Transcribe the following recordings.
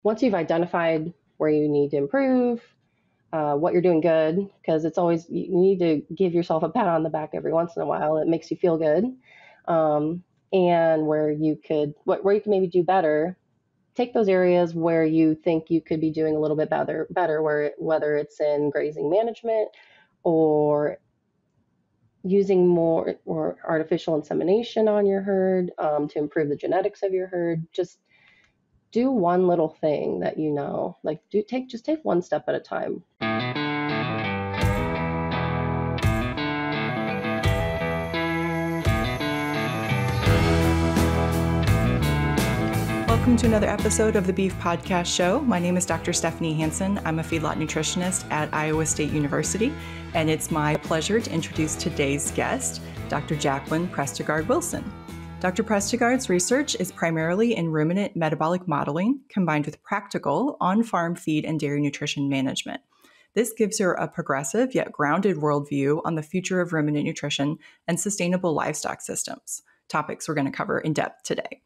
once you've identified where you need to improve, what you're doing good, because it's always, you need to give yourself a pat on the back every once in a while. It makes you feel good. And where you could maybe do better, take those areas where you think you could be doing a little bit better, whether it's in grazing management or using more or artificial insemination on your herd to improve the genetics of your herd. Just do one little thing that just take one step at a time. Welcome to another episode of the Beef Podcast Show. My name is Dr. Stephanie Hansen. I'm a feedlot nutritionist at Iowa State University, and it's my pleasure to introduce today's guest, Dr. Jacquelyn Prestegaard-Wilson. Dr. Prestegaard's research is primarily in ruminant metabolic modeling combined with practical on-farm feed and dairy nutrition management. This gives her a progressive yet grounded worldview on the future of ruminant nutrition and sustainable livestock systems, topics we're going to cover in depth today.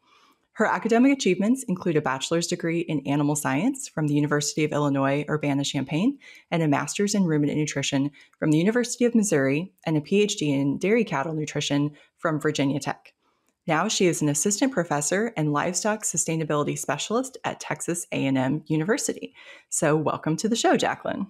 Her academic achievements include a bachelor's degree in animal science from the University of Illinois, Urbana-Champaign, and a master's in ruminant nutrition from the University of Missouri, and a PhD in dairy cattle nutrition from Virginia Tech. Now she is an assistant professor and livestock sustainability specialist at Texas A&M University. So welcome to the show, Jacquelyn.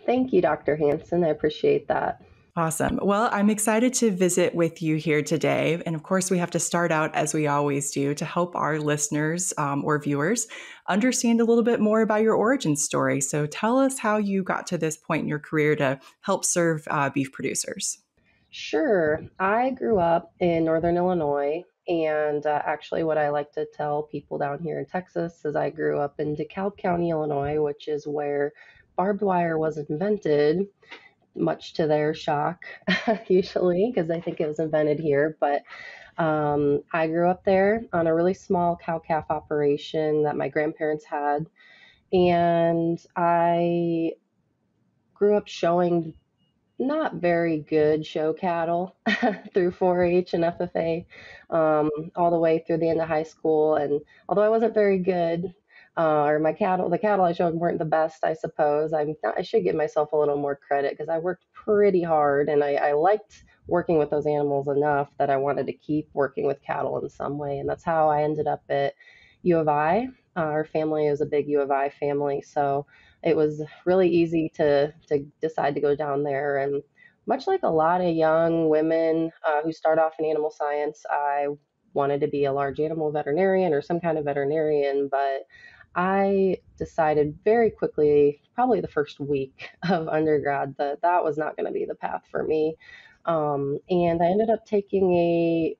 Thank you, Dr. Hansen. I appreciate that. Awesome. Well, I'm excited to visit with you here today. And of course, we have to start out as we always do to help our listeners or viewers understand a little bit more about your origin story. So tell us how you got to this point in your career to help serve beef producers. Sure. I grew up in Northern Illinois. And actually, what I like to tell people down here in Texas is I grew up in DeKalb County, Illinois, which is where barbed wire was invented, much to their shock, usually, because I think it was invented here. But I grew up there on a really small cow-calf operation that my grandparents had. And I grew up showing not very good show cattle through forage and FFA all the way through the end of high school. And although I wasn't very good, the cattle I showed weren't the best, I suppose. I should give myself a little more credit because I worked pretty hard, and I liked working with those animals enough that I wanted to keep working with cattle in some way. And that's how I ended up at U of I. Our family is a big U of I family, so it was really easy to decide to go down there. And much like a lot of young women who start off in animal science, I wanted to be a large animal veterinarian or some kind of veterinarian, but I decided very quickly, probably the first week of undergrad, that was not going to be the path for me. And I ended up taking a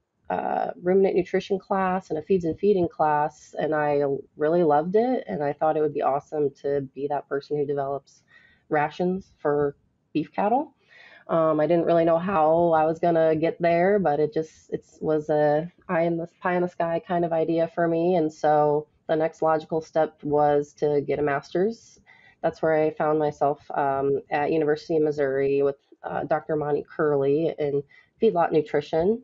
ruminant nutrition class and a feeds and feeding class, and I really loved it. And I thought it would be awesome to be that person who develops rations for beef cattle. I didn't really know how I was going to get there, but it was a pie in the sky kind of idea for me. And so the next logical step was to get a master's. That's where I found myself at University of Missouri with Dr. Monty Curley in feedlot nutrition.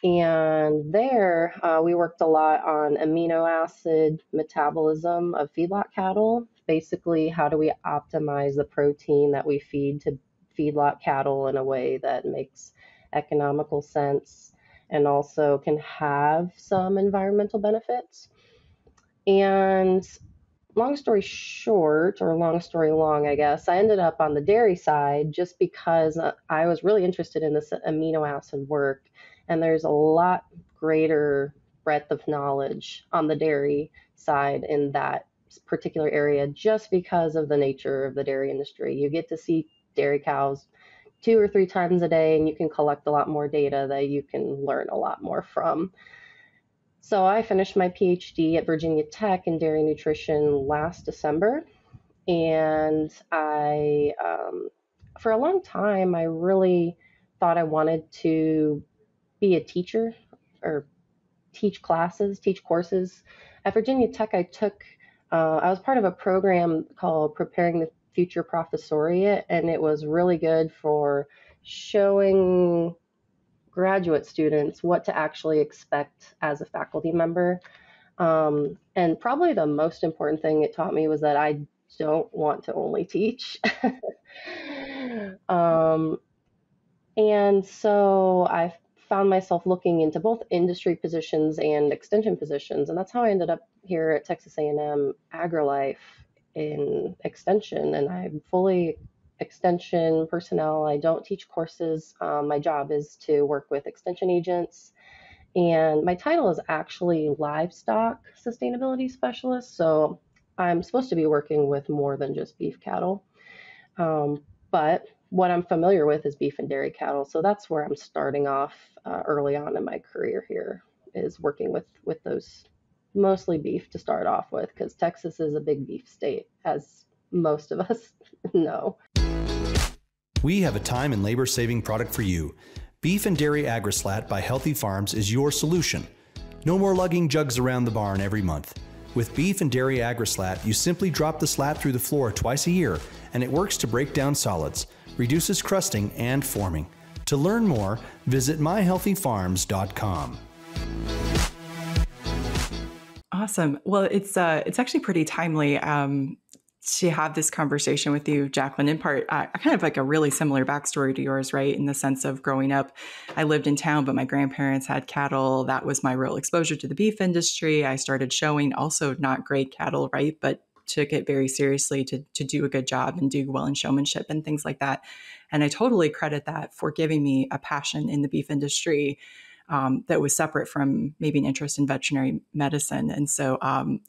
And there we worked a lot on amino acid metabolism of feedlot cattle. Basically, how do we optimize the protein that we feed to feedlot cattle in a way that makes economical sense and also can have some environmental benefits. And long story short, or long story long, I guess, I ended up on the dairy side just because I was really interested in this amino acid work. And there's a lot greater breadth of knowledge on the dairy side in that particular area just because of the nature of the dairy industry. You get to see dairy cows 2 or 3 times a day, and you can collect a lot more data that you can learn a lot more from. So I finished my PhD at Virginia Tech in dairy nutrition last December, and for a long time, I really thought I wanted to be a teacher or teach courses. At Virginia Tech, I was part of a program called Preparing the Future Professoriate, and it was really good for showing graduate students what to actually expect as a faculty member. And probably the most important thing it taught me was that I don't want to only teach. um, and so I found myself looking into both industry positions and extension positions, and that's how I ended up here at Texas A&M AgriLife in extension. And I'm fully extension personnel. I don't teach courses. My job is to work with extension agents, and my title is actually livestock sustainability specialist. So I'm supposed to be working with more than just beef cattle. But what I'm familiar with is beef and dairy cattle. So that's where I'm starting off early on in my career here, is working with those, mostly beef to start off with, because Texas is a big beef state, as most of us know. We have a time and labor saving product for you. Beef and Dairy Agri-Slat by Healthy Farms is your solution. No more lugging jugs around the barn every month. With Beef and Dairy Agri-Slat, you simply drop the slat through the floor twice a year, and it works to break down solids, reduces crusting and forming. To learn more, visit myhealthyfarms.com. Awesome. Well, it's actually pretty timely to have this conversation with you, Jacquelyn. In part, I kind of like a really similar backstory to yours, right? In the sense of growing up, I lived in town, but my grandparents had cattle. That was my real exposure to the beef industry. I started showing also not great cattle, right? But took it very seriously to do a good job and do well in showmanship and things like that. And I totally credit that for giving me a passion in the beef industry that was separate from maybe an interest in veterinary medicine. And so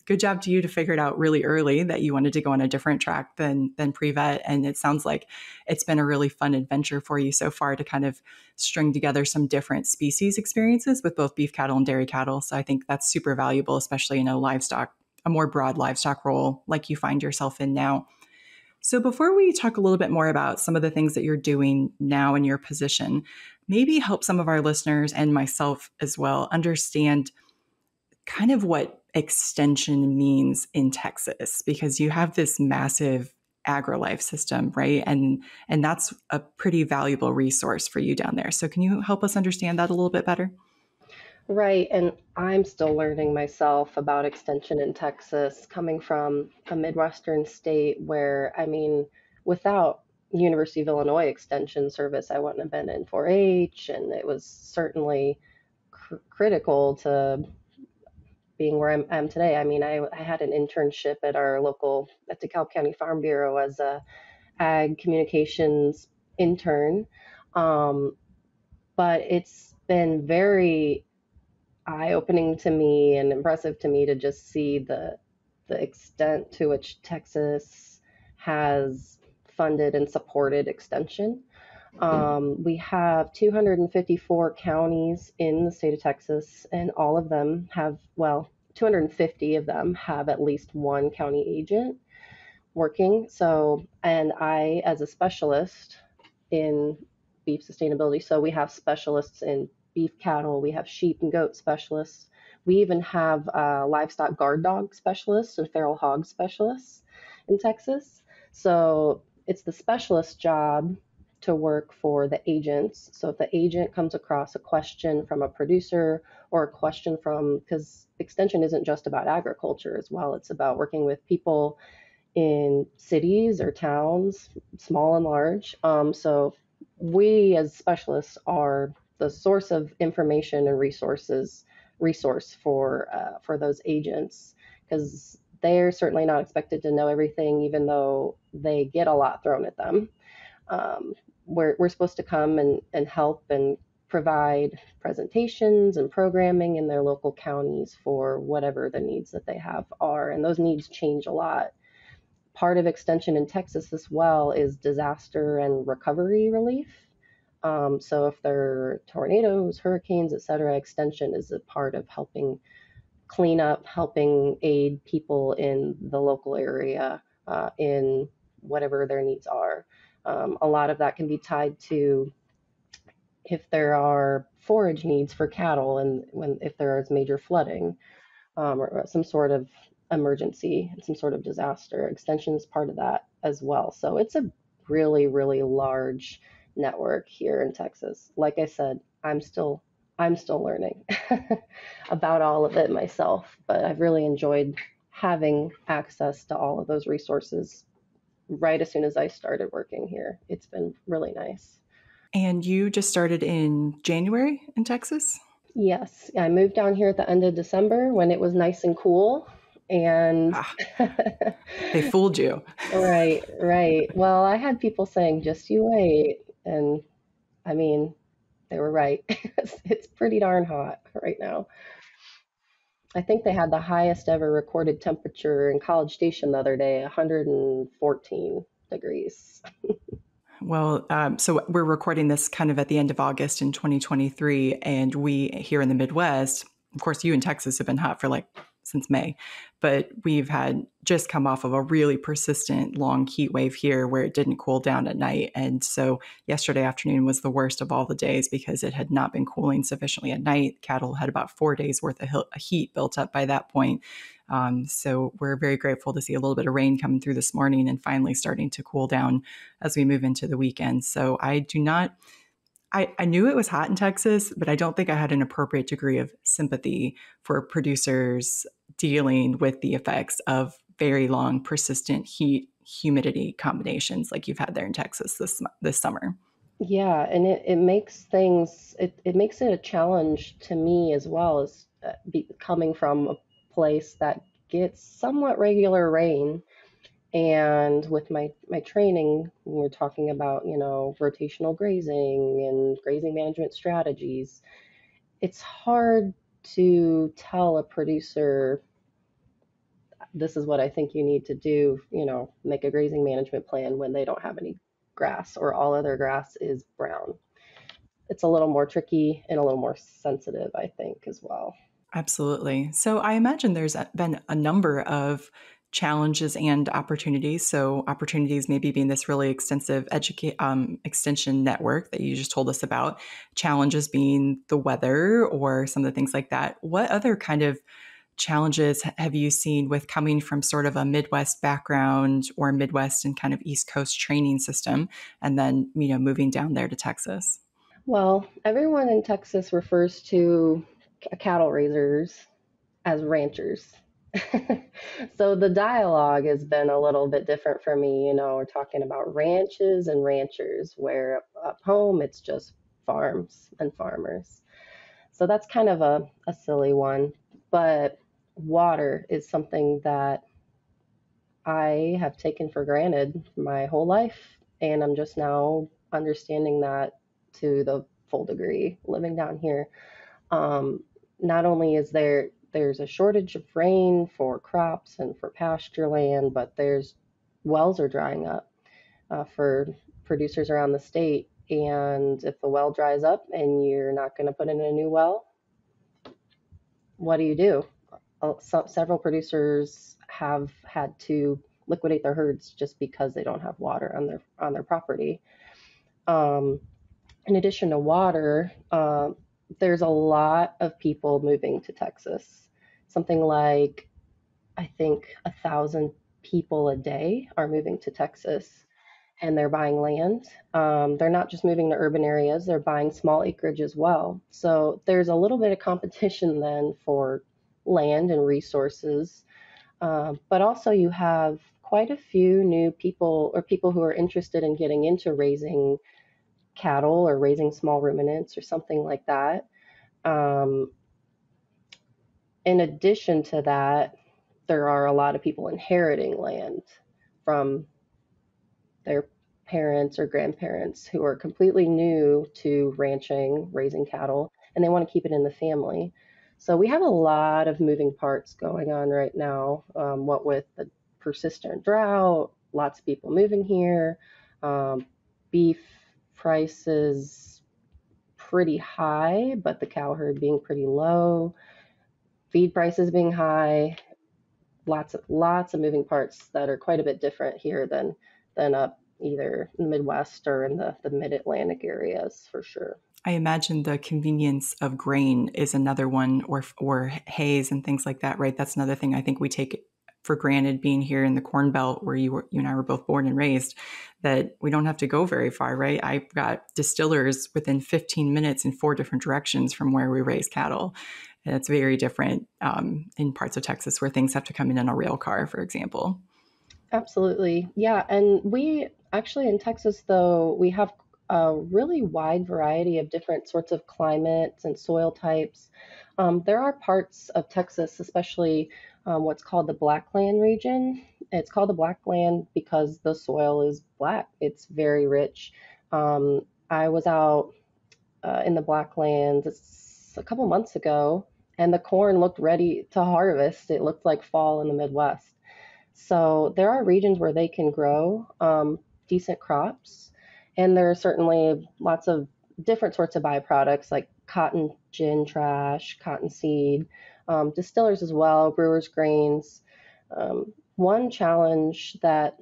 good job to you to figure it out really early that you wanted to go on a different track than pre-vet. And it sounds like it's been a really fun adventure for you so far to kind of string together some different species experiences with both beef cattle and dairy cattle. So I think that's super valuable, especially in a more broad livestock role like you find yourself in now. So before we talk a little bit more about some of the things that you're doing now in your position, maybe help some of our listeners and myself as well understand kind of what extension means in Texas, because you have this massive agri-life system, right? And that's a pretty valuable resource for you down there. So can you help us understand that a little bit better? Right, and I'm still learning myself about extension in Texas, coming from a Midwestern state where, I mean, without University of Illinois Extension Service, I wouldn't have been in forage, and it was certainly critical to being where I'm today. I mean, I had an internship at DeKalb County Farm Bureau as a ag communications intern, um, but it's been very eye-opening to me and impressive to me to just see the extent to which Texas has funded and supported extension. We have 254 counties in the state of Texas, and all of them have, well, 250 of them have at least one county agent working. So, and I, as a specialist in beef sustainability, so we have specialists in beef cattle, we have sheep and goat specialists. We even have livestock guard dog specialists and feral hog specialists in Texas. So it's the specialist job to work for the agents. So if the agent comes across a question from a producer or a question from, because extension isn't just about agriculture as well, it's about working with people in cities or towns, small and large. So we as specialists are the source of information and resource for those agents, because they're certainly not expected to know everything, even though they get a lot thrown at them. We're supposed to come and help and provide presentations and programming in their local counties for whatever the needs that they have are, and those needs change a lot. Part of extension in Texas as well is disaster and recovery relief. So if there are tornadoes, hurricanes, et cetera, extension is a part of helping clean up, helping aid people in the local area in whatever their needs are. A lot of that can be tied to if there are forage needs for cattle, and if there is major flooding or some sort of emergency, some sort of disaster. Extension is part of that as well. So it's a really, really large network here in Texas. Like I said, I'm still I'm still learning about all of it myself, but I've really enjoyed having access to all of those resources right as soon as I started working here. It's been really nice. And you just started in January in Texas? Yes, I moved down here at the end of December when it was nice and cool. And Ah, they fooled you. right, right. Well, I had people saying, just you wait. And I mean, they were right. It's pretty darn hot right now. I think they had the highest ever recorded temperature in College Station the other day, 114 degrees. Well, so we're recording this kind of at the end of August in 2023, and we here in the Midwest, of course, you in Texas have been hot for like since May, but we've had just come off of a really persistent long heat wave here where it didn't cool down at night. And so yesterday afternoon was the worst of all the days because it had not been cooling sufficiently at night. Cattle had about 4 days worth of heat built up by that point. So we're very grateful to see a little bit of rain coming through this morning and finally starting to cool down as we move into the weekend. So I knew it was hot in Texas, but I don't think I had an appropriate degree of sympathy for producers dealing with the effects of very long, persistent heat, humidity combinations like you've had there in Texas this summer. Yeah, and it makes it makes it a challenge to me as well as coming from a place that gets somewhat regular rain. And with my training, we're talking about, rotational grazing and grazing management strategies. It's hard to tell a producer, this is what I think you need to do, make a grazing management plan when they don't have any grass or all other grass is brown. It's a little more tricky and a little more sensitive, I think, as well. Absolutely. So I imagine there's been a number of challenges and opportunities. So opportunities maybe being this really extensive extension network that you just told us about. Challenges being the weather or some of the things like that. What other kind of challenges have you seen with coming from sort of a Midwest background or Midwest and kind of East Coast training system, and then moving down there to Texas? Well, everyone in Texas refers to cattle raisers as ranchers. So the dialogue has been a little bit different for me. We're talking about ranches and ranchers, where up home it's just farms and farmers. So that's kind of a silly one. But water is something that I have taken for granted my whole life. And I'm just now understanding that to the full degree living down here. Not only is there's a shortage of rain for crops and for pasture land, but there's wells are drying up for producers around the state. And if the well dries up and you're not going to put in a new well, what do? Several producers have had to liquidate their herds just because they don't have water on their property. In addition to water, there's a lot of people moving to Texas. Something like, I think, 1,000 people a day are moving to Texas, and they're buying land. They're not just moving to urban areas, they're buying small acreage as well. So there's a little bit of competition then for land and resources. But also you have quite a few new people or people who are interested in getting into raising cattle or raising small ruminants or something like that. Um, in addition to that, there are a lot of people inheriting land from their parents or grandparents who are completely new to ranching, raising cattle, and they want to keep it in the family. So we have a lot of moving parts going on right now. What with the persistent drought, lots of people moving here, beef prices pretty high, but the cow herd being pretty low, feed prices being high, lots of moving parts that are quite a bit different here than up either in the Midwest or in the mid-Atlantic areas for sure. I imagine the convenience of grain is another one, or hays and things like that, right? That's another thing I think we take for granted being here in the Corn Belt where you and I were both born and raised, that we don't have to go very far, right? I've got distillers within 15 minutes in 4 different directions from where we raise cattle. And it's very different in parts of Texas where things have to come in a rail car, for example. Absolutely. Yeah. And we actually in Texas, though, we have a really wide variety of different sorts of climates and soil types. There are parts of Texas, especially what's called the Blackland region. It's called the Blackland because the soil is black. It's very rich. I was out in the Blacklands a couple months ago, and the corn looked ready to harvest. It looked like fall in the Midwest. So there are regions where they can grow decent crops, and there are certainly lots of different sorts of byproducts like cotton gin trash, cottonseed, distillers as well, brewers grains. One challenge that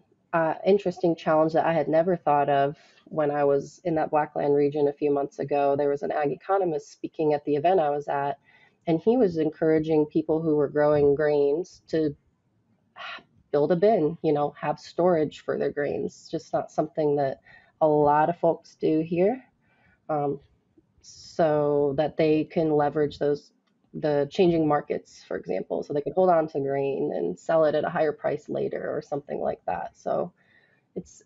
interesting challenge that I had never thought of when I was in that Blackland region a few months ago. There was an ag economist speaking at the event I was at, and he was encouraging people who were growing grains to build a bin, have storage for their grains. It's just not something that a lot of folks do here, so that they can leverage the changing markets, for example, so they can hold on to grain and sell it at a higher price later or something like that. So it's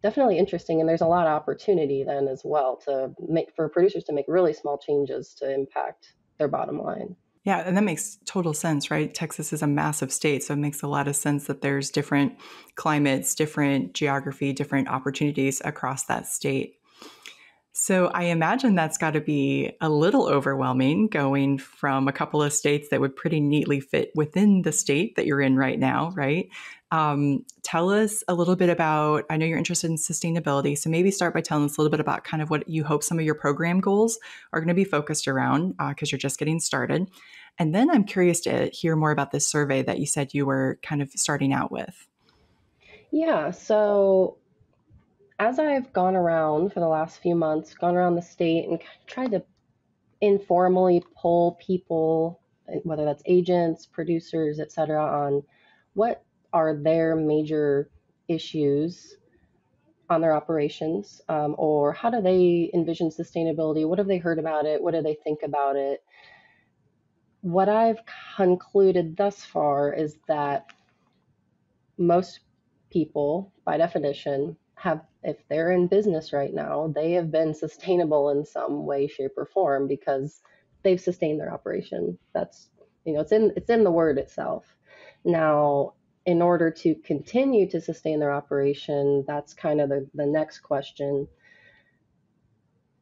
definitely interesting, and there's a lot of opportunity then as well for producers to make really small changes to impact their bottom line. Yeah, and that makes total sense, right? Texas is a massive state, so it makes a lot of sense that there's different climates, different geography, different opportunities across that state. So I imagine that's got to be a little overwhelming going from a couple of states that would pretty neatly fit within the state that you're in right now, right? Tell us a little bit about, I know you're interested in sustainability, so maybe start by telling us a little bit about kind of what you hope some of your program goals are going to be focused around because you're just getting started. And then I'm curious to hear more about this survey that you said you were kind of starting out with. Yeah, so as I've gone around for the last few months, gone around the state and tried to informally poll people, whether that's agents, producers, et cetera, on what are their major issues on their operations, or how do they envision sustainability? What have they heard about it? What do they think about it? What I've concluded thus far is that most people, by definition, if they're in business right now, they have been sustainable in some way, shape, or form because they've sustained their operation. That's, it's in the word itself. Now, in order to continue to sustain their operation, that's kind of the next question.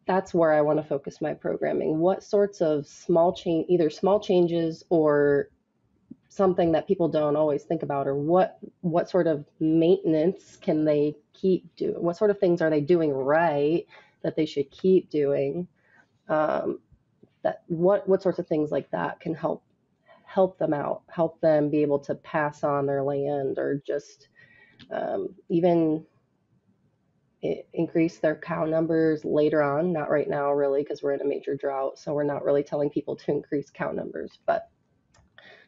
That's where I want to focus my programming. What sorts of either small changes or something that people don't always think about, or what sort of maintenance can they keep doing? What sort of things are they doing right that they should keep doing? What sorts of things like that can help them out, help them be able to pass on their land, or just even increase their cow numbers later on. Not right now, really, because we're in a major drought, so we're not really telling people to increase cow numbers, but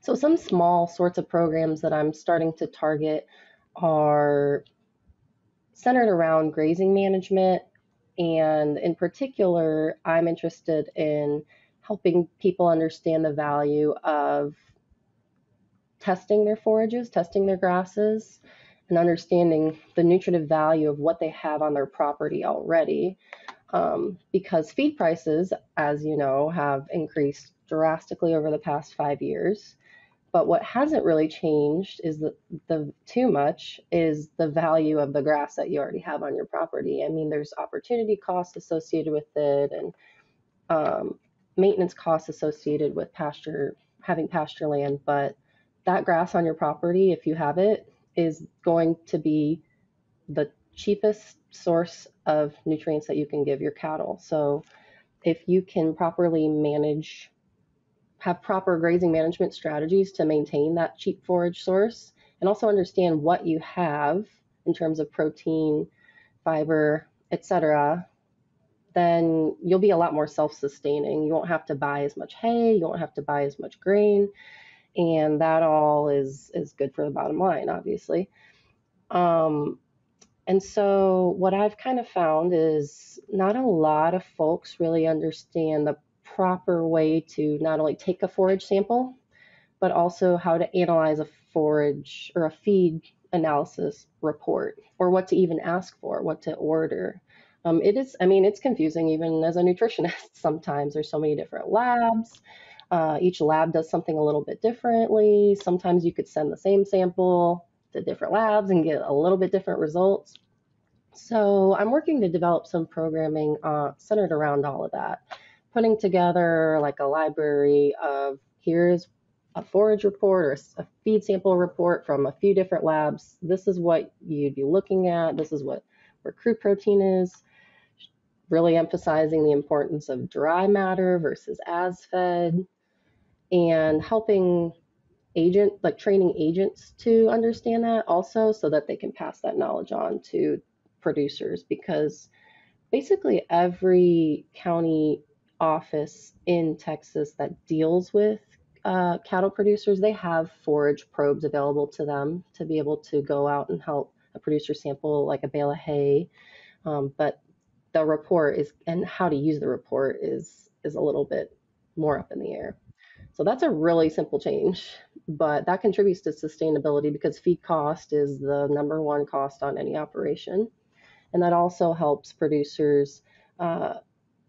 so some small sorts of programs that I'm starting to target are centered around grazing management. And in particular, I'm interested in helping people understand the value of testing their forages, testing their grasses, and understanding the nutritive value of what they have on their property already. Because feed prices, as you know, have increased drastically over the past 5 years. But what hasn't really changed is the too much is the value of the grass that you already have on your property. I mean, there's opportunity costs associated with it, and maintenance costs associated with having pasture land. But that grass on your property, if you have it, is going to be the cheapest source of nutrients that you can give your cattle. So if you can properly have proper grazing management strategies to maintain that cheap forage source, and also understand what you have in terms of protein, fiber, etc., then you'll be a lot more self-sustaining. You won't have to buy as much hay, you won't have to buy as much grain, And that all is good for the bottom line, obviously. Um, and so what I've kind of found is not a lot of folks really understand the proper way to not only take a forage sample, but also how to analyze a forage or a feed analysis report, or what to even ask for, what to order. It's confusing even as a nutritionist. Sometimes there's so many different labs. Each lab does something a little bit differently. Sometimes you could send the same sample to different labs and get a little bit different results. So I'm working to develop some programming centered around all of that, putting together like a library of here's a forage report or a feed sample report from a few different labs. This is what you'd be looking at. This is what where crude protein is, really emphasizing the importance of dry matter versus as fed, and helping training agents to understand that also so that they can pass that knowledge on to producers, because basically every county office in Texas that deals with cattle producers, they have forage probes available to them to be able to go out and help a producer sample like a bale of hay. But the report is, and how to use the report is a little bit more up in the air. So that's a really simple change, but that contributes to sustainability because feed cost is the number one cost on any operation. And that also helps producers uh,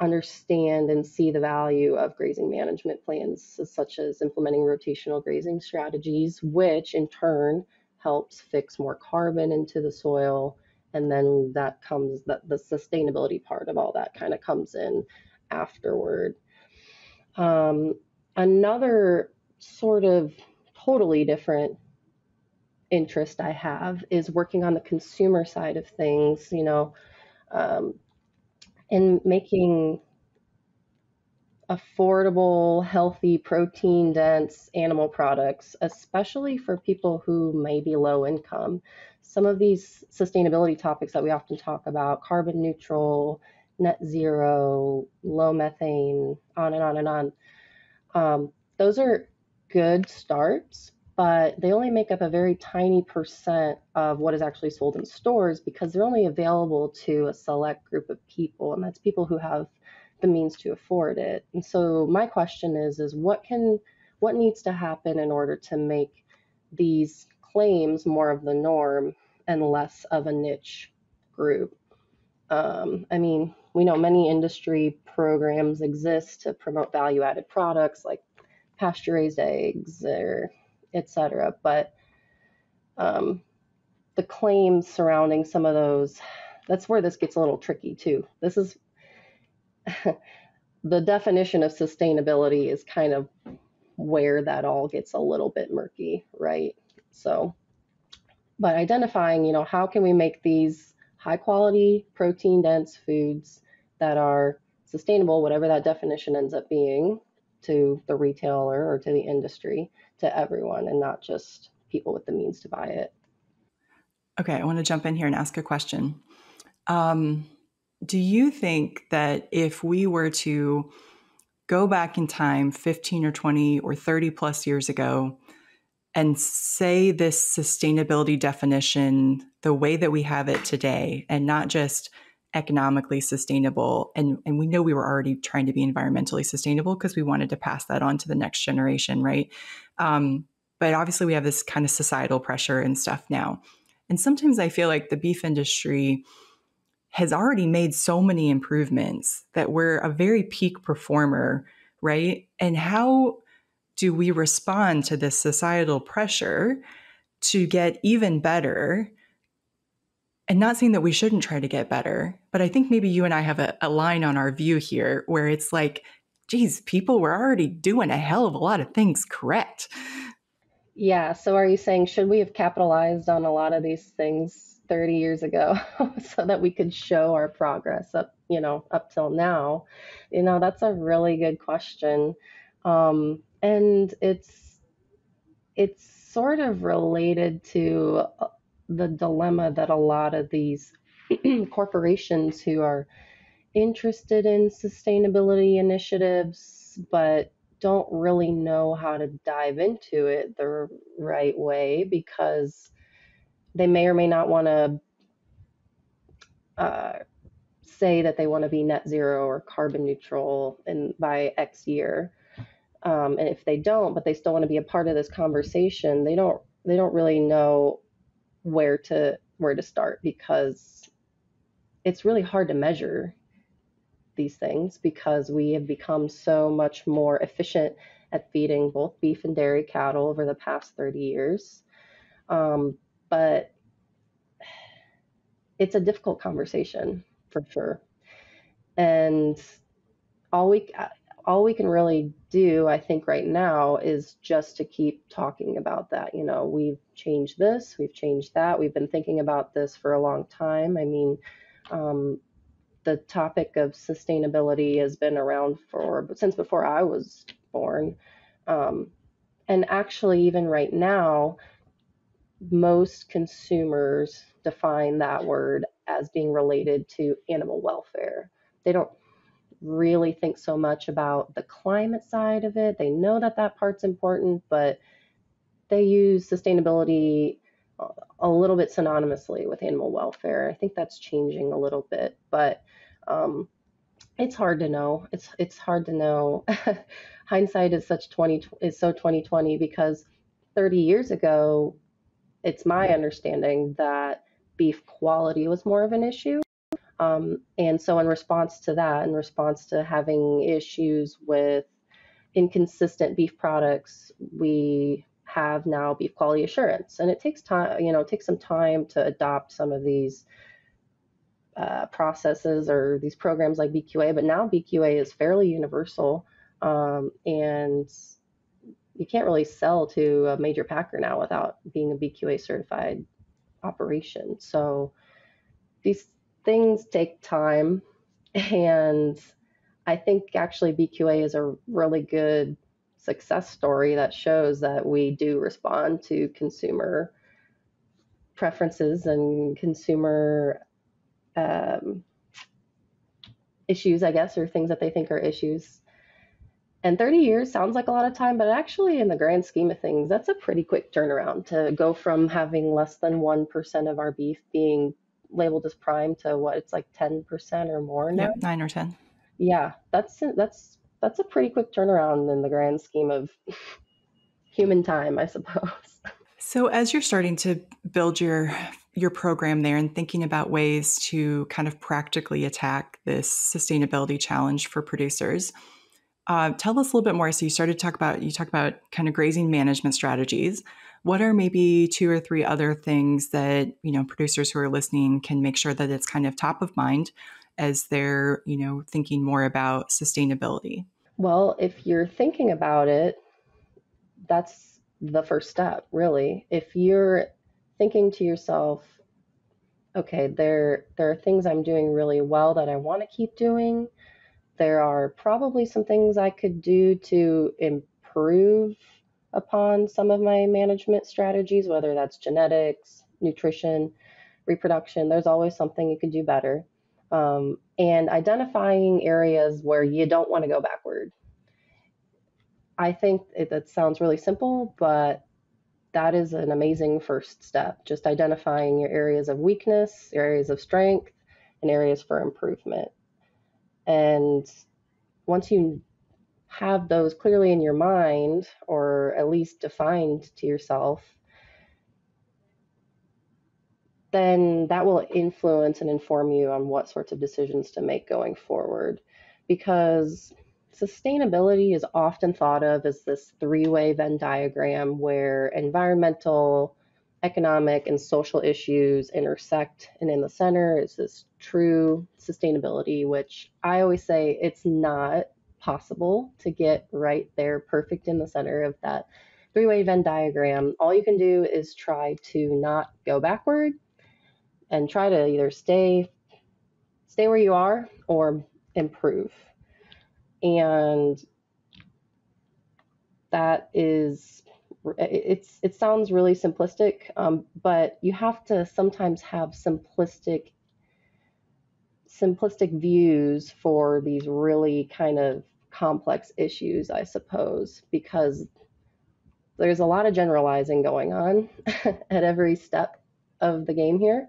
understand and see the value of grazing management plans, such as implementing rotational grazing strategies, which in turn helps fix more carbon into the soil. And then that comes, the sustainability part of all that kind of comes in afterward. Um, Another sort of totally different interest I have is working on the consumer side of things, um, and making affordable, healthy, protein dense animal products, especially for people who may be low income. Some of these sustainability topics that we often talk about, carbon neutral, net zero, low methane, on and on and on. Those are good starts, but they only make up a very tiny percent of what is actually sold in stores because they're only available to a select group of people, and that's people who have the means to afford it. And so my question is what needs to happen in order to make these claims more of the norm and less of a niche group? We know many industry programs exist to promote value-added products like pasture-raised eggs or et cetera, but um, the claims surrounding some of those, that's where this gets a little tricky too. This is the definition of sustainability is kind of where that all gets a little bit murky, right? So, but identifying, how can we make these high quality, protein dense foods that are sustainable, whatever that definition ends up being, to the retailer or to the industry, to everyone, and not just people with the means to buy it. Okay, I want to jump in here and ask a question. Do you think that if we were to go back in time 15 or 20 or 30 plus years ago and say this sustainability definition the way that we have it today, and not just economically sustainable, and we know we were already trying to be environmentally sustainable because we wanted to pass that on to the next generation, right? But obviously we have this kind of societal pressure and stuff now. And sometimes I feel like the beef industry has already made so many improvements that we're a very peak performer, right? And how do we respond to this societal pressure to get even better? And not saying that we shouldn't try to get better, but I think maybe you and I have a line on our view here where it's like, geez, people were already doing a hell of a lot of things correct. Yeah, so are you saying should we have capitalized on a lot of these things 30 years ago so that we could show our progress up till now? That's a really good question. And it's sort of related to the dilemma that a lot of these corporations who are interested in sustainability initiatives but don't really know how to dive into it the right way, because they may or may not want to say that they want to be net zero or carbon neutral by X year. And if they don't, but they still want to be a part of this conversation, they don't really know where to start, because it's really hard to measure these things, because we have become so much more efficient at feeding both beef and dairy cattle over the past 30 years. But it's a difficult conversation for sure. And all we can really do, I think, right now is just to keep talking about that. We've changed this, we've changed that. We've been thinking about this for a long time. I mean, the topic of sustainability has been around since before I was born. And actually, even right now, most consumers define that word as being related to animal welfare. They don't really think so much about the climate side of it. They know that part's important, but they use sustainability a little bit synonymously with animal welfare. I think that's changing a little bit, but it's hard to know. It's hard to know. Hindsight is so 2020, because 30 years ago, it's my understanding that beef quality was more of an issue. And so in response to having issues with inconsistent beef products, we have now beef quality assurance. And it takes time, it takes some time to adopt some of these processes or these programs like BQA, but now BQA is fairly universal. And you can't really sell to a major packer now without being a BQA certified operation. So these things take time, and I think actually BQA is a really good success story that shows that we do respond to consumer preferences and consumer issues, I guess, or things that they think are issues. And 30 years sounds like a lot of time, but actually, in the grand scheme of things, that's a pretty quick turnaround to go from having less than 1% of our beef being labeled as prime to what, it's like 10% or more now. Yep, 9 or 10. Yeah, that's a pretty quick turnaround in the grand scheme of human time, I suppose. So as you're starting to build your program there and thinking about ways to kind of practically attack this sustainability challenge for producers, tell us a little bit more. So you talk about kind of grazing management strategies. What are maybe 2 or 3 other things that, producers who are listening can make sure that it's kind of top of mind as they're, thinking more about sustainability? Well, if you're thinking about it, that's the first step, really. If you're thinking to yourself, okay, there are things I'm doing really well that I want to keep doing. There are probably some things I could do to improve upon some of my management strategies, whether that's genetics, nutrition, reproduction. There's always something you could do better. And identifying areas where you don't want to go backward. I think that sounds really simple, but that is an amazing first step. Just identifying your areas of weakness, areas of strength, and areas for improvement. And once you have those clearly in your mind, or at least defined to yourself, then that will influence and inform you on what sorts of decisions to make going forward. Because sustainability is often thought of as this 3-way Venn diagram where environmental, economic, and social issues intersect, and in the center is this true sustainability, which I always say it's not possible to get right there perfect in the center of that 3-way Venn diagram. All you can do is try to not go backward and try to either stay where you are or improve. And that is, it sounds really simplistic, but you have to sometimes have simplistic views for these really kind of complex issues, I suppose, because there's a lot of generalizing going on at every step of the game here.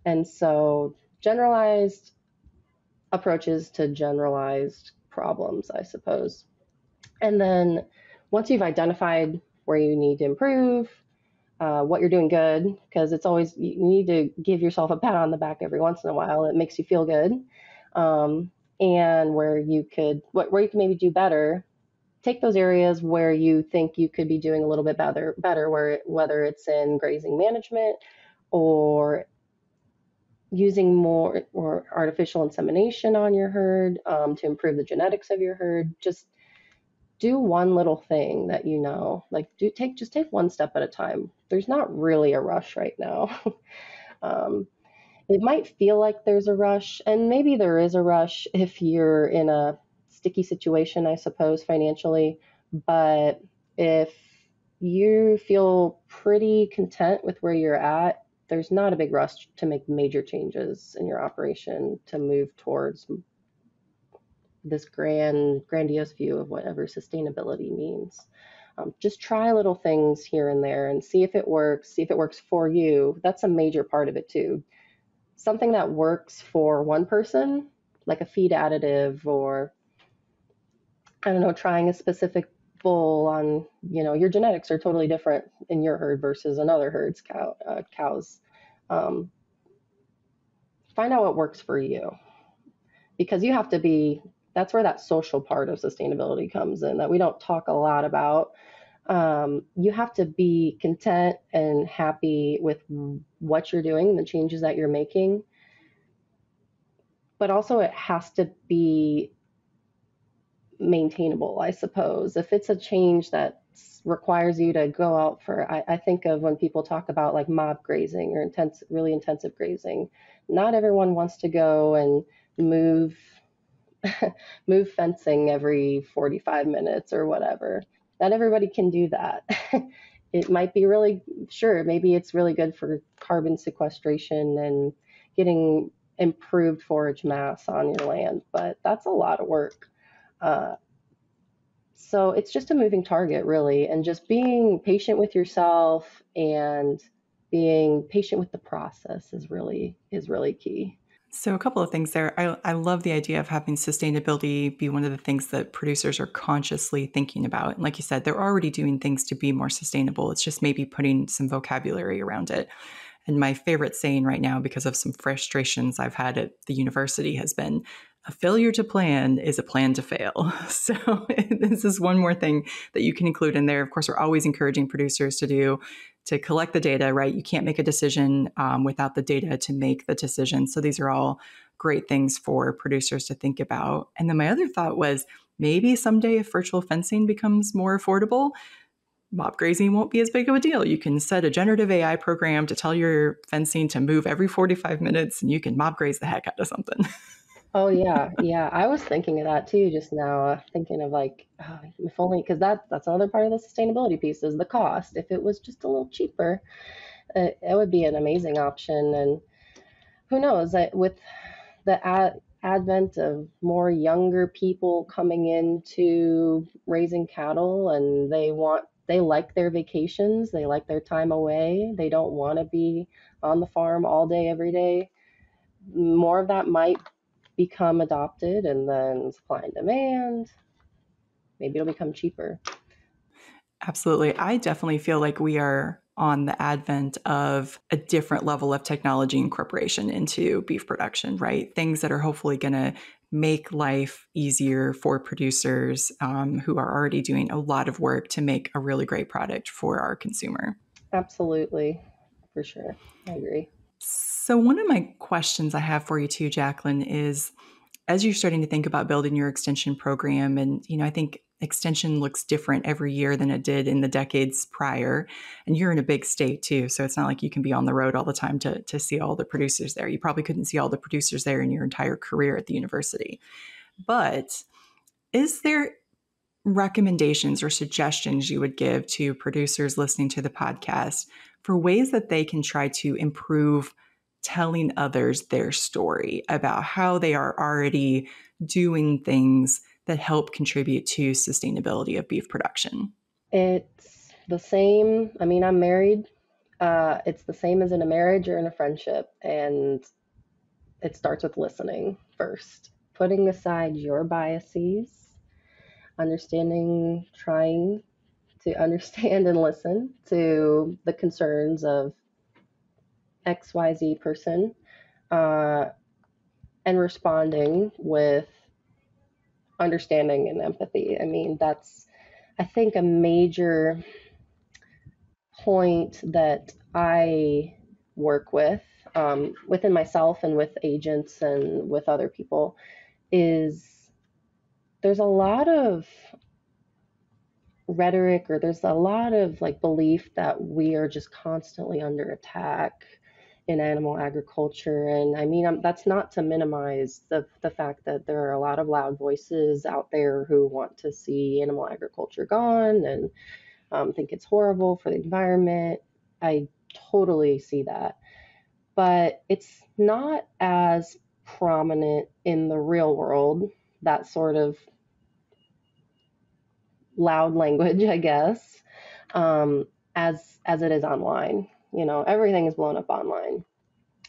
And so generalized approaches to generalized problems, I suppose. And then once you've identified where you need to improve, what you're doing good, because it's always, you need to give yourself a pat on the back every once in a while. It makes you feel good. And where you can maybe do better, take those areas where you think you could be doing a little bit better, whether it's in grazing management or using more or artificial insemination on your herd to improve the genetics of your herd. Just do one little thing that just take one step at a time. There's not really a rush right now. It might feel like there's a rush, and maybe there is a rush if you're in a sticky situation, I suppose, financially. But if you feel pretty content with where you're at, there's not a big rush to make major changes in your operation to move towards this grandiose view of whatever sustainability means. Just try little things here and there and see if it works for you. That's a major part of it too. Something that works for one person, like a feed additive, or I don't know, trying a specific bull on, your genetics are totally different in your herd versus another herd's cows. Find out what works for you, because you have to be, that's where that social part of sustainability comes in that we don't talk a lot about. You have to be content and happy with what you're doing, the changes that you're making. But also it has to be maintainable, I suppose. If it's a change that requires you to go out for, I think of when people talk about like mob grazing or really intensive grazing, not everyone wants to go and move fencing every 45 minutes or whatever. Not everybody can do that. It might be maybe it's really good for carbon sequestration and getting improved forage mass on your land, but that's a lot of work. So it's just a moving target, really, and just being patient with yourself and being patient with the process is really key. So a couple of things there. I love the idea of having sustainability be one of the things that producers are consciously thinking about. And like you said, they're already doing things to be more sustainable. It's just maybe putting some vocabulary around it. And my favorite saying right now, because of some frustrations I've had at the university, has been, a failure to plan is a plan to fail. So this is one more thing that you can include in there. Of course, we're always encouraging producers to collect the data, right? You can't make a decision without the data to make the decision. So these are all great things for producers to think about. And then my other thought was, maybe someday if virtual fencing becomes more affordable, mob grazing won't be as big of a deal. You can set a generative AI program to tell your fencing to move every 45 minutes and you can mob graze the heck out of something. Oh yeah. I was thinking of that too just now, thinking of like, if only, because that's another part of the sustainability piece is the cost. If it was just a little cheaper, it would be an amazing option. And who knows, with the advent of more younger people coming into raising cattle, and they like their vacations, they like their time away, they don't want to be on the farm all day, every day. More of that might become adopted, and then supply and demand, maybe it'll become cheaper. Absolutely. I definitely feel like we are on the advent of a different level of technology incorporation into beef production, right? Things that are hopefully going to make life easier for producers who are already doing a lot of work to make a really great product for our consumer. Absolutely. For sure. I agree. So one of my questions I have for you too, Jacquelyn, is as you're starting to think about building your extension program, and I think extension looks different every year than it did in the decades prior, and you're in a big state too, so it's not like you can be on the road all the time to see all the producers there. You probably couldn't see all the producers there in your entire career at the university. But is there recommendations or suggestions you would give to producers listening to the podcast for ways that they can try to improve telling others their story about how they are already doing things that help contribute to sustainability of beef production? It's the same. I mean, I'm married. It's the same as in a marriage or in a friendship. And it starts with listening first, putting aside your biases, understanding, trying to understand and listen to the concerns of XYZ person, uh, and responding with understanding and empathy. I mean, that's, I think, a major point that I work with within myself and with agents and with other people is there's a lot of rhetoric, or there's a lot of like belief that we are just constantly under attack in animal agriculture. And I mean, that's not to minimize the fact that there are a lot of loud voices out there who want to see animal agriculture gone and think it's horrible for the environment. I totally see that. But it's not as prominent in the real world, that sort of loud language, I guess, as it is online. You know, everything is blown up online.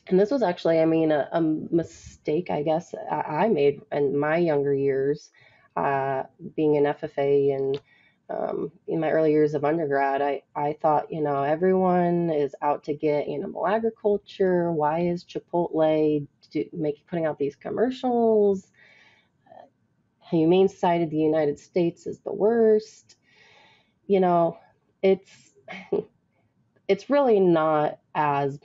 And this was actually, I mean, a mistake, I guess, I made in my younger years, being an FFA and in my early years of undergrad. I thought, you know, everyone is out to get animal agriculture. Why is Chipotle putting out these commercials? Humane Society of the United States is the worst. You know, it's it's really not as,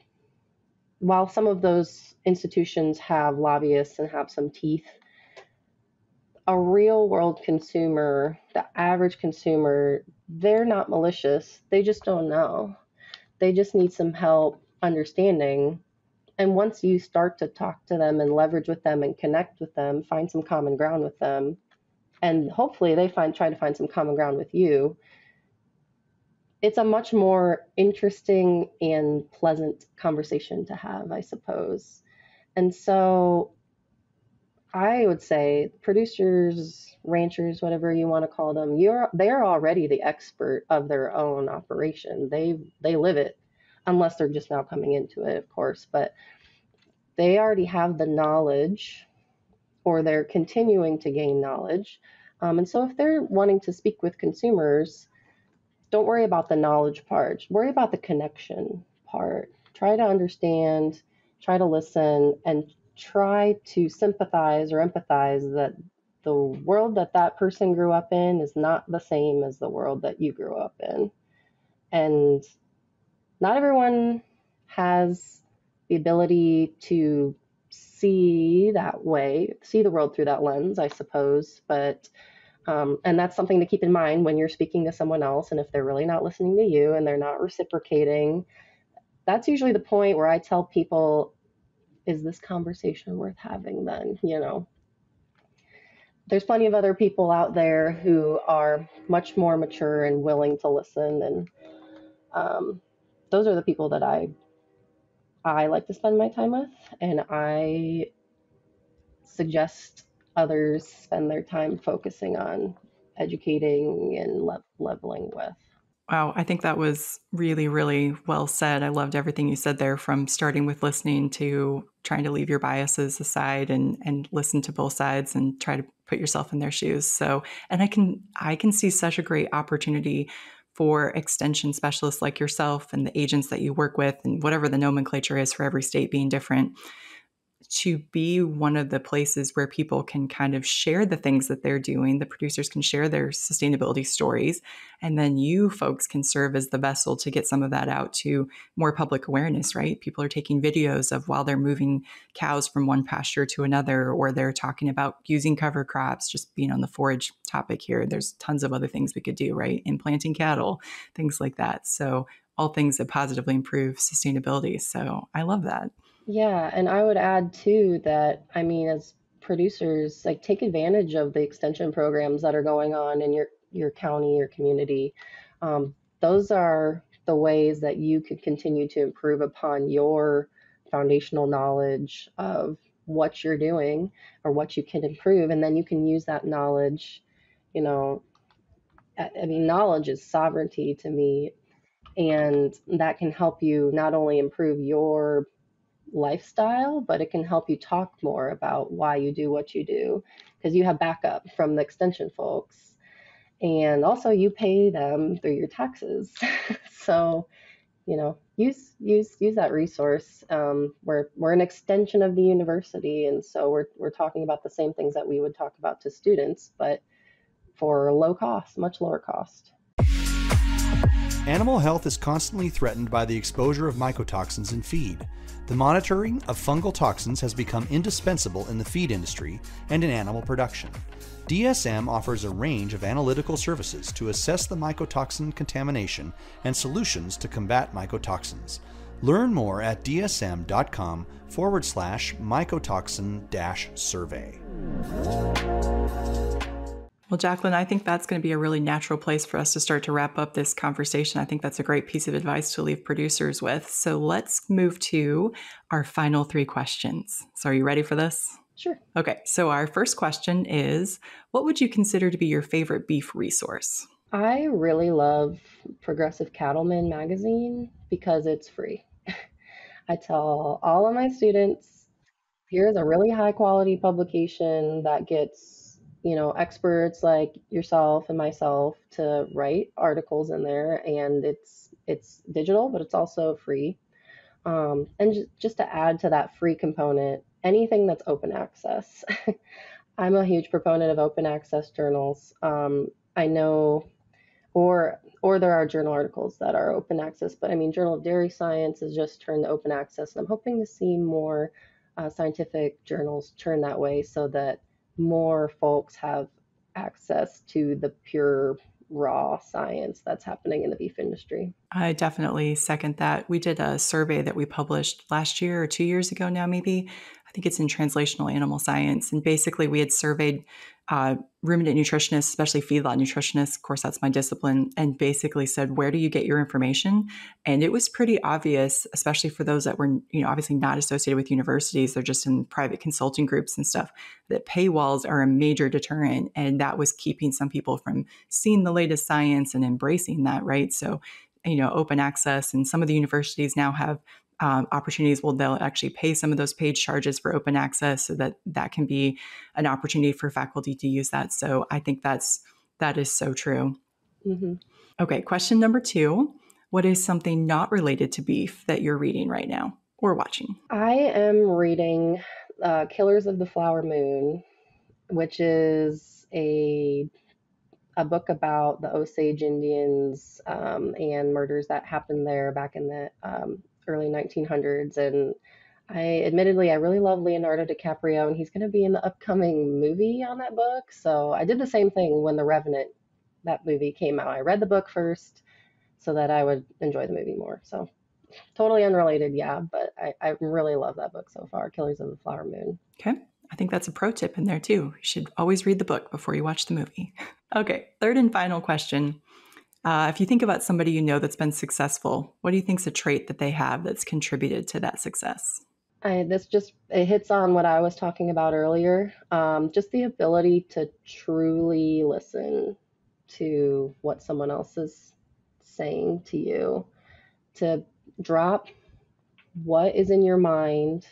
while some of those institutions have lobbyists and have some teeth, a real world consumer, the average consumer, they're not malicious. They just don't know. They just need some help understanding. And once you start to talk to them and leverage with them and connect with them, find some common ground with them, and hopefully they try to find some common ground with you, it's a much more interesting and pleasant conversation to have, I suppose. And so I would say producers, ranchers, whatever you want to call them, they're already the expert of their own operation. They live it, unless they're just now coming into it, of course, but they already have the knowledge, or they're continuing to gain knowledge. And so if they're wanting to speak with consumers, don't worry about the knowledge part. Worry about the connection part. Try to understand, try to listen, and try to sympathize or empathize that the world that that person grew up in is not the same as the world that you grew up in. And not everyone has the ability to see that way, see the world through that lens, I suppose. But and that's something to keep in mind when you're speaking to someone else. And if they're really not listening to you and they're not reciprocating, that's usually the point where I tell people, is this conversation worth having then? You know, there's plenty of other people out there who are much more mature and willing to listen. And those are the people that I like to spend my time with. And I suggest others spend their time focusing on educating and leveling with. Wow, I think that was really, really well said. I loved everything you said there, from starting with listening to trying to leave your biases aside and listen to both sides and try to put yourself in their shoes. So, and I can see such a great opportunity for extension specialists like yourself and the agents that you work with, and whatever the nomenclature is for every state being different, to be one of the places where people can kind of share the things that they're doing. The producers can share their sustainability stories, and then you folks can serve as the vessel to get some of that out to more public awareness, right? People are taking videos of while they're moving cows from one pasture to another, or they're talking about using cover crops, just being on the forage topic here. There's tons of other things we could do, right? Implanting cattle, things like that. So all things that positively improve sustainability. So I love that. Yeah, and I would add too that, I mean, as producers, like, take advantage of the extension programs that are going on in your county, your community. Those are the ways that you could continue to improve upon your foundational knowledge of what you're doing or what you can improve. And then you can use that knowledge, you know, I mean, knowledge is sovereignty to me. And that can help you not only improve your lifestyle, but it can help you talk more about why you do what you do because you have backup from the extension folks. And also you pay them through your taxes. So, you know, use that resource. We're an extension of the university, and so we're talking about the same things that we would talk about to students, but for low cost, much lower cost. Animal health is constantly threatened by the exposure of mycotoxins in feed. The monitoring of fungal toxins has become indispensable in the feed industry and in animal production. DSM offers a range of analytical services to assess the mycotoxin contamination and solutions to combat mycotoxins. Learn more at dsm.com/mycotoxin-survey. Well, Jacquelyn, I think that's going to be a really natural place for us to start to wrap up this conversation. I think that's a great piece of advice to leave producers with. So let's move to our final 3 questions. So are you ready for this? Sure. Okay, so our first question is, what would you consider to be your favorite beef resource? I really love Progressive Cattleman magazine because it's free. I tell all of my students, here's a really high quality publication that gets, you know, experts like yourself and myself to write articles in there, and it's digital, but it's also free. And just to add to that free component, anything that's open access. I'm a huge proponent of open access journals. I know, or there are journal articles that are open access, but I mean, Journal of Dairy Science has just turned open access, and I'm hoping to see more scientific journals turn that way so that more folks have access to the pure raw science that's happening in the beef industry. I definitely second that. We did a survey that we published last year or 2 years ago now, maybe. I think it's in Translational Animal Science. And basically, we had surveyed ruminant nutritionists, especially feedlot nutritionists. Of course, that's my discipline. And basically said, where do you get your information? And it was pretty obvious, especially for those that were, you know, obviously not associated with universities. They're just in private consulting groups and stuff, that paywalls are a major deterrent. And that was keeping some people from seeing the latest science and embracing that, right? So, you know, open access, and some of the universities now have opportunities. Well, they'll actually pay some of those paid charges for open access, so that can be an opportunity for faculty to use that. So I think that is so true. Mm-hmm. Okay, question number 2. What is something not related to beef that you're reading right now or watching? I am reading Killers of the Flower Moon, which is a book about the Osage Indians and murders that happened there back in the early 1900s. And I really love Leonardo DiCaprio, and he's going to be in the upcoming movie on that book. So I did the same thing when The Revenant, that movie, came out. I read the book first so that I would enjoy the movie more. So totally unrelated, yeah, but I really love that book so far, Killers of the Flower Moon. Okay. I think that's a pro tip in there too. You should always read the book before you watch the movie. Okay, third and final question. If you think about somebody you know that's been successful, what do you think is a trait that they have that's contributed to that success? It hits on what I was talking about earlier. Just the ability to truly listen to what someone else is saying to you, to drop what is in your mind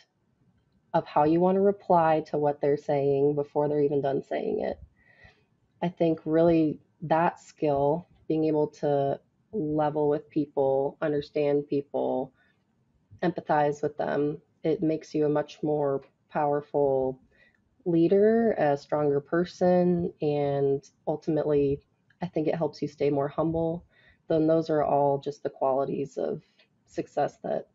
of how you want to reply to what they're saying before they're even done saying it. I think really that skill, being able to level with people, understand people, empathize with them, it makes you a much more powerful leader, a stronger person, and ultimately, I think it helps you stay more humble. Then those are all just the qualities of success that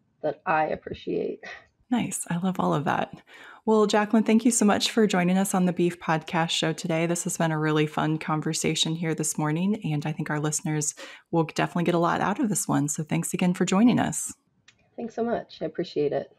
I appreciate. Nice. I love all of that. Well, Jacquelyn, thank you so much for joining us on the Beef Podcast show today. This has been a really fun conversation here this morning, and I think our listeners will definitely get a lot out of this one. So thanks again for joining us. Thanks so much. I appreciate it.